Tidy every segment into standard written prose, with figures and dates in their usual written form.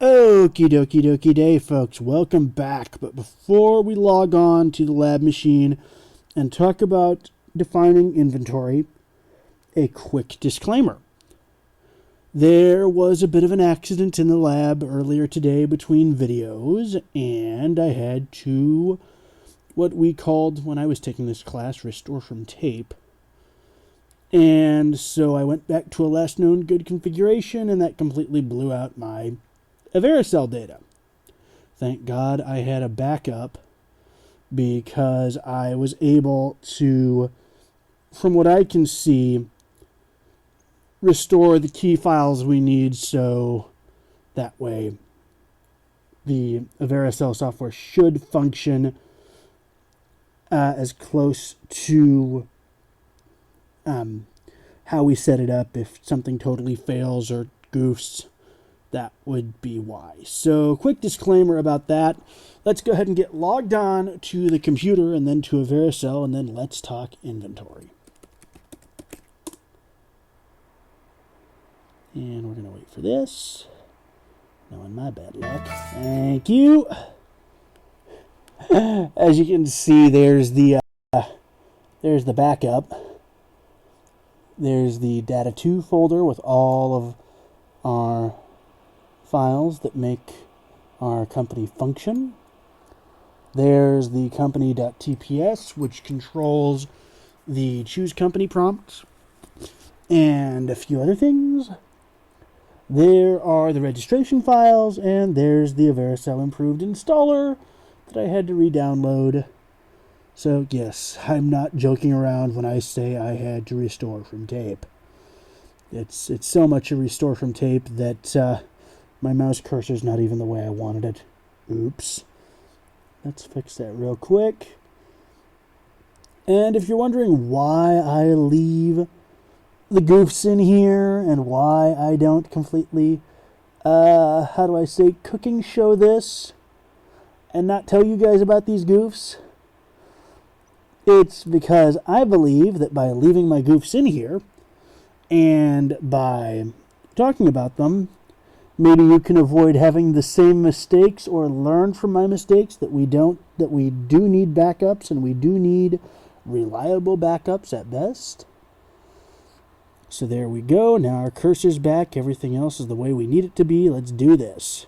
Okie dokie dokie day, folks. Welcome back. But before we log on to the lab machine and talk about defining inventory, a quick disclaimer. There was a bit of an accident in the lab earlier today between videos, and I had to, what we called, when I was taking this class, restore from tape. And so I went back to a last known good configuration, and that completely blew out my AveraSell data. Thank God I had a backup, because I was able to, from what I can see, restore the key files we need, so that way the AveraSell software should function as close to how we set it up. If something totally fails or goofs, that would be why. So, quick disclaimer about that. Let's go ahead and get logged on to the computer and then to AveraSell, and then let's talk inventory. And we're going to wait for this. Knowing my bad luck. Thank you. As you can see, there's the backup. There's the Data 2 folder with all of our files that make our company function. There's the company.tps, which controls the choose company prompt and a few other things. There are the registration files, and there's the AveraSell improved installer that I had to re-download. So yes, I'm not joking around when I say I had to restore from tape. It's so much a restore from tape that my mouse cursor's not even the way I wanted it. Oops. Let's fix that real quick. And if you're wondering why I leave the goofs in here and why I don't completely, cooking show this and not tell you guys about these goofs, it's because I believe that by leaving my goofs in here and by talking about them, maybe you can avoid having the same mistakes or learn from my mistakes, that we do need backups, and we do need reliable backups at best. So there we go. Now our cursor's back. Everything else is the way we need it to be. Let's do this.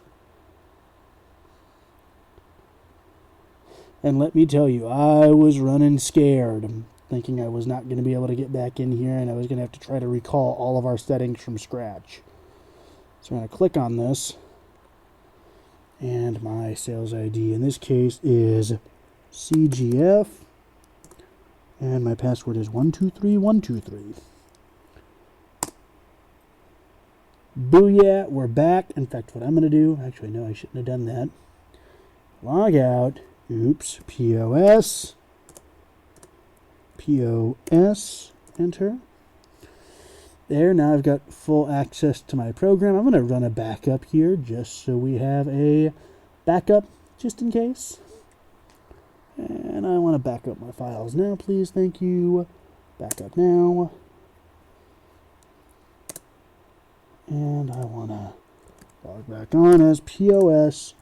And let me tell you, I was running scared, thinking I was not going to be able to get back in here, and I was going to have to try to recall all of our settings from scratch. So I'm going to click on this, and my sales ID in this case is CGF, and my password is 123123. Booyah, we're back. In fact, what I'm going to do, actually, no, I shouldn't have done that. Log out. Oops. POS, enter. There, now I've got full access to my program. I'm going to run a backup here just so we have a backup just in case. And I want to back up my files now, please. Thank you. Backup now. And I want to log back on as POS.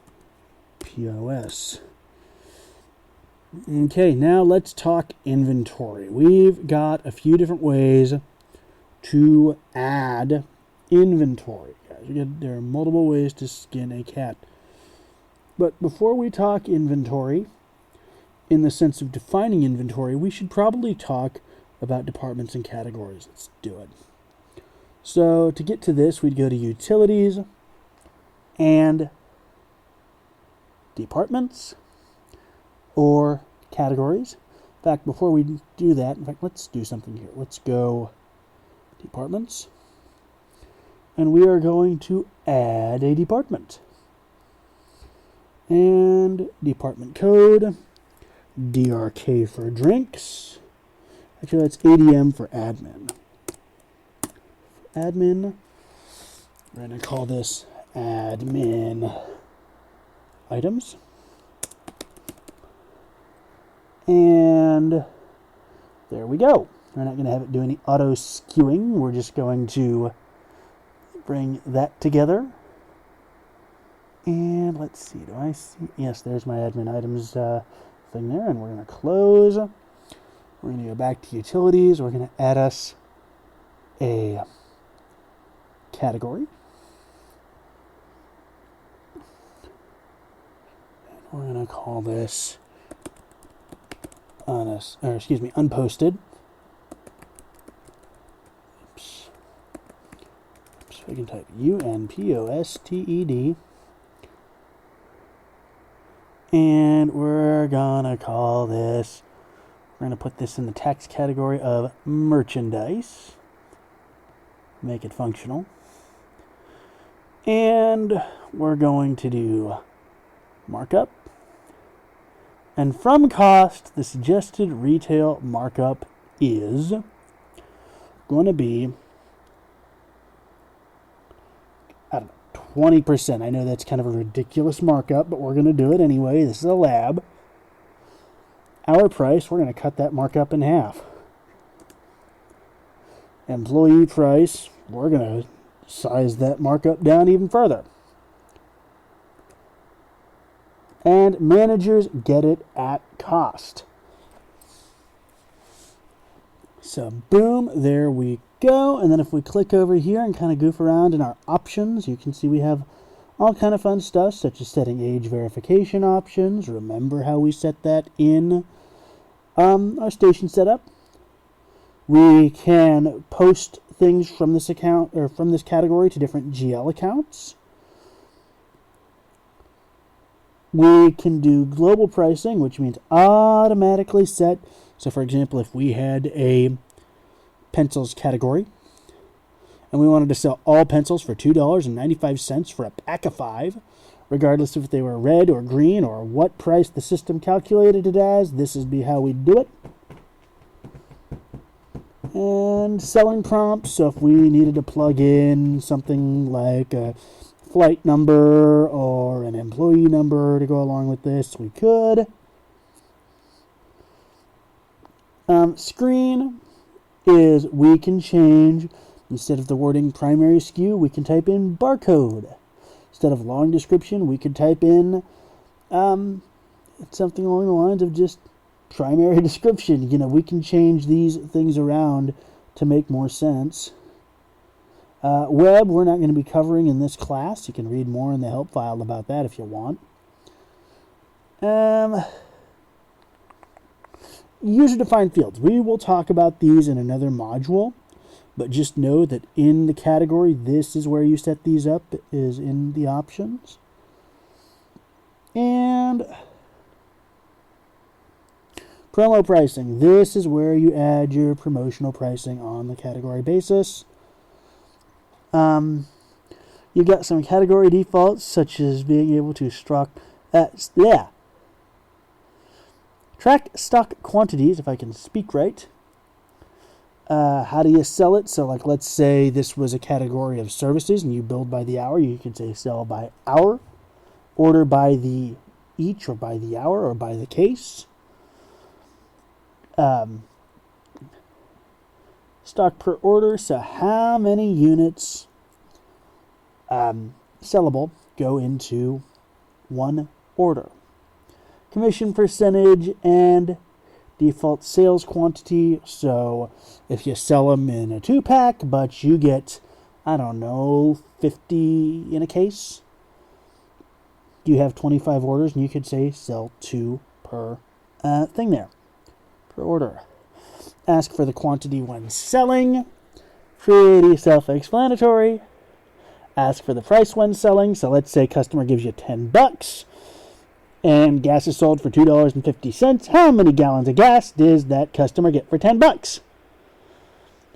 Okay, now let's talk inventory. We've got a few different ways to add inventory. Guys, there are multiple ways to skin a cat. But before we talk inventory, in the sense of defining inventory, we should probably talk about departments and categories. Let's do it. So to get to this, we'd go to Utilities and Departments or Categories. In fact, before we do that, let's do something here. Let's go Departments, and we are going to add a department. And department code, DRK for drinks. Actually, that's ADM for admin. We're going to call this admin items. And there we go. We're not going to have it do any auto skewing. We're just going to bring that together. And let's see, do I see? Yes, there's my admin items thing there, and we're going to close. We're going to go back to utilities. We're going to add us a category. And we're going to call this unposted. Oops. So we can type UNPOSTED. And we're going to call this, we're going to put this in the text category of merchandise. Make it functional. And we're going to do markup. And from cost, the suggested retail markup is going to be, I don't know, 20%. I know that's kind of a ridiculous markup, but we're going to do it anyway. This is a lab. Our price, we're going to cut that markup in half. Employee price, we're going to size that markup down even further. And managers get it at cost. So boom, there we go. And then if we click over here and kind of goof around in our options, you can see we have all kind of fun stuff, such as setting age verification options. Remember how we set that in our station setup. We can post things from this account or from this category to different GL accounts. We can do global pricing, which means automatically set. So for example, if we had a pencils category and we wanted to sell all pencils for $2.95 for a pack of 5, regardless if they were red or green or what price the system calculated it as, this would be how we'd do it. And selling prompts, so if we needed to plug in something like a flight number or an employee number to go along with this, we could. Screen is we can change, instead of the wording primary SKU, we can type in barcode. Instead of long description, we could type in something along the lines of just primary description. You know, we can change these things around to make more sense. Web, we're not going to be covering in this class. You can read more in the help file about that if you want. User-defined fields. We will talk about these in another module, but just know that in the category, this is where you set these up, is in the options. And promo pricing. This is where you add your promotional pricing on the category basis. You've got some category defaults, such as being able to track stock quantities, if I can speak right. How do you sell it? So, like, let's say this was a category of services and you build by the hour. You could say sell by hour, order by the each, or by the hour, or by the case. Stock per order, so how many units sellable go into one order. Commission percentage and default sales quantity. So if you sell them in a 2-pack, but you get, I don't know, 50 in a case, you have 25 orders, and you could say sell 2 per thing there, per order. Ask for the quantity when selling. Pretty self-explanatory. Ask for the price when selling. So let's say customer gives you $10 and gas is sold for $2.50. How many gallons of gas does that customer get for $10?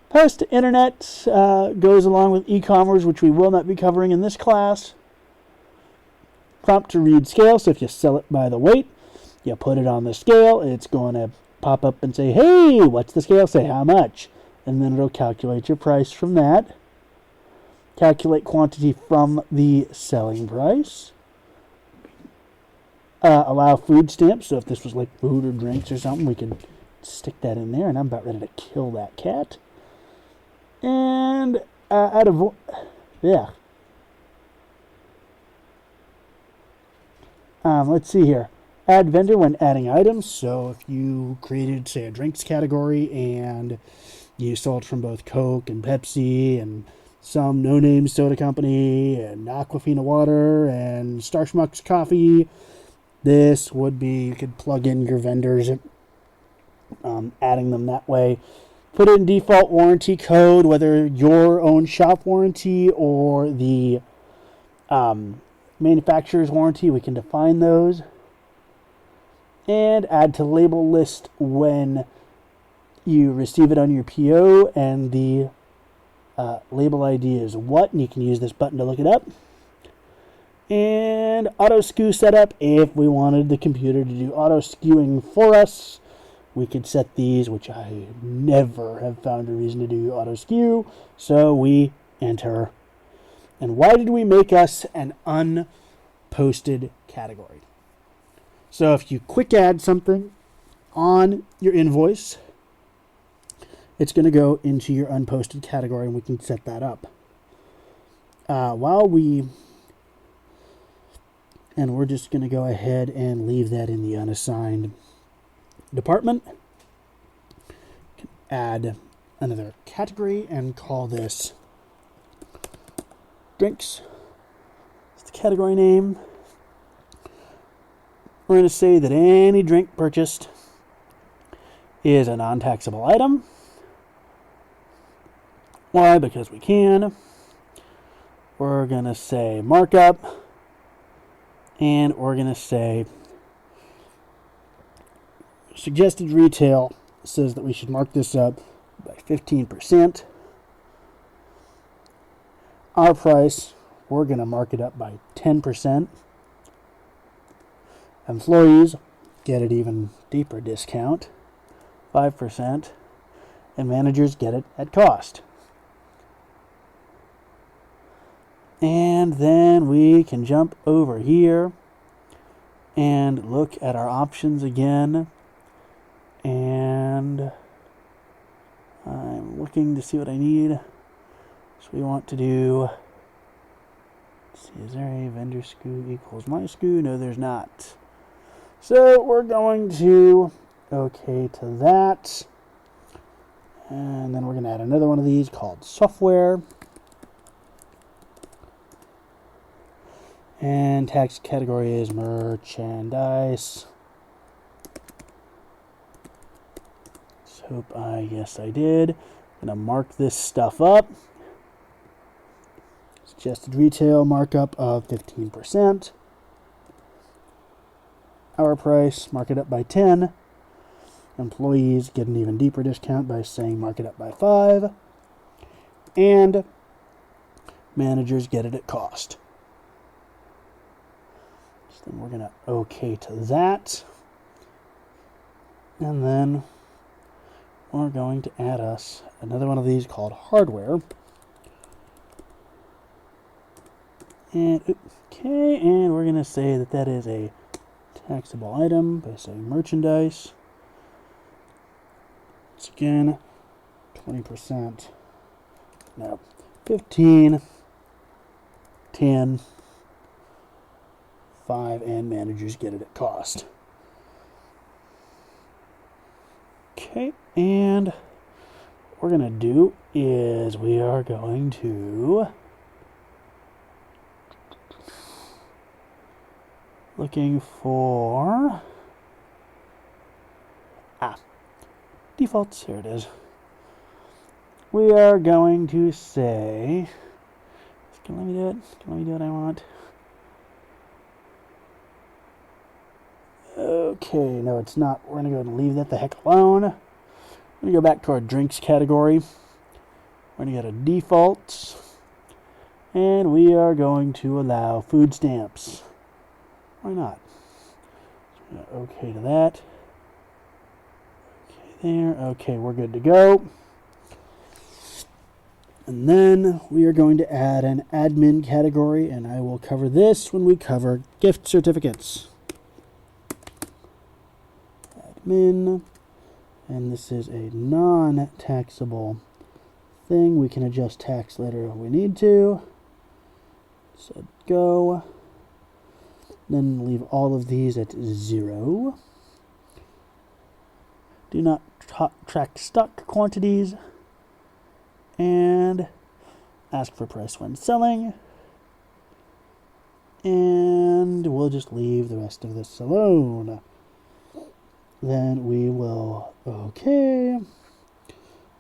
Post-internet goes along with e-commerce, which we will not be covering in this class. Prompt to read scale. So if you sell it by the weight, you put it on the scale. It's going to pop up and say, hey, what's the scale say? How much? And then it'll calculate your price from that. Calculate quantity from the selling price. Allow food stamps. So if this was like food or drinks or something, we could stick that in there. And I'm about ready to kill that cat. And Let's see here. Add vendor when adding items. So if you created, say, a drinks category and you sold from both Coke and Pepsi and some no-name soda company and Aquafina water and Starschmucks coffee, this would be, you could plug in your vendors, adding them that way. Put in default warranty code, whether your own shop warranty or the manufacturer's warranty. We can define those. And add to label list when you receive it on your PO, and the label ID is what, and you can use this button to look it up. And auto SKU setup. If we wanted the computer to do auto SKUing for us, we could set these, which I never have found a reason to do auto SKU, so we enter. And why did we make us an unposted category? So if you quick add something on your invoice, it's going to go into your unposted category, and we can set that up. And we're just going to go ahead and leave that in the unassigned department. Add another category and call this drinks. It's the category name. We're going to say that any drink purchased is a non-taxable item. Why? Because we can. We're going to say markup. And we're going to say suggested retail says that we should mark this up by 15%. Our price, we're going to mark it up by 10%. Employees get an even deeper discount, 5%. And managers get it at cost. And then we can jump over here and look at our options again. And I'm looking to see what I need. So we want to do, let's see, is there a vendor SKU equals my SKU? No, there's not. So we're going to OK to that. And then we're going to add another one of these called software. And tax category is merchandise. Let's hope yes I did. I'm going to mark this stuff up. Suggested retail markup of 15%. Our price, mark it up by 10. Employees get an even deeper discount by saying mark it up by 5. And managers get it at cost. Then we're going to OK to that. And then we're going to add us another one of these called hardware. And OK, and we're going to say that that is a taxable item by saying merchandise. Once again, 20%. No, 15, 10. 5, and managers get it at cost. Okay, and what we're going to do is we are going to looking for defaults. Here it is. We are going to say, can let me do it. Can let me do what I want. Okay, no, it's not. We're going to go ahead and leave that the heck alone. We're going to go back to our drinks category. We're going to go to defaults. And we are going to allow food stamps. Why not? So OK to that. Okay there. Okay, we're good to go. And then we are going to add an admin category, and I will cover this when we cover gift certificates. Admin, and this is a non-taxable thing. We can adjust tax later if we need to. So go. Then leave all of these at 0. Do not track stock quantities. And ask for price when selling. And we'll just leave the rest of this alone. Then we will, okay.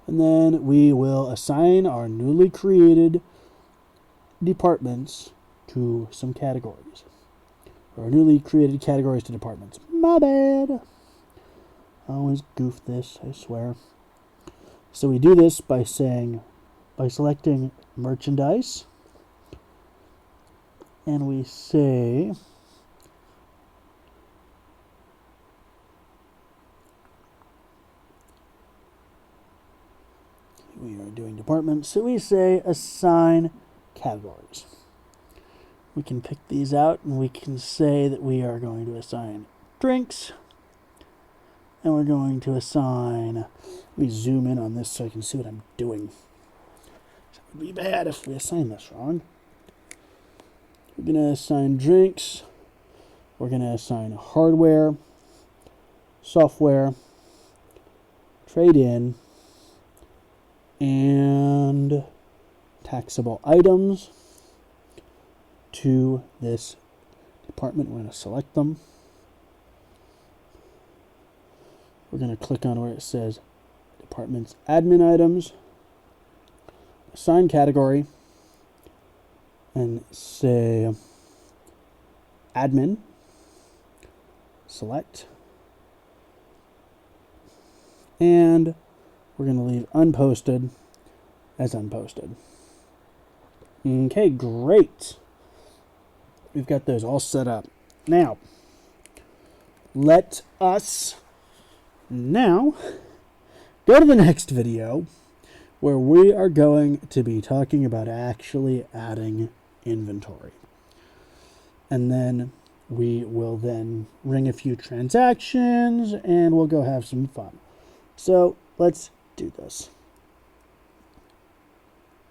And then we will assign our newly created departments to some categories. Or newly created categories to departments. My bad. I always goof this, I swear. So we do this by selecting merchandise. And we say we are doing departments. So we say assign categories. We can pick these out and we can say that we are going to assign drinks. And we're going to assign, let me zoom in on this so I can see what I'm doing. It would be bad if we assign this wrong. We're going to assign drinks. We're going to assign hardware, software, trade-in, and taxable items to this department. We're going to select them. We're going to click on where it says Departments Admin Items, assign category, and say Admin, select, and we're going to leave Unposted as Unposted. Okay, great. We've got those all set up. Now, let us now go to the next video where we are going to be talking about actually adding inventory. And then we will then ring a few transactions and we'll go have some fun. So let's do this.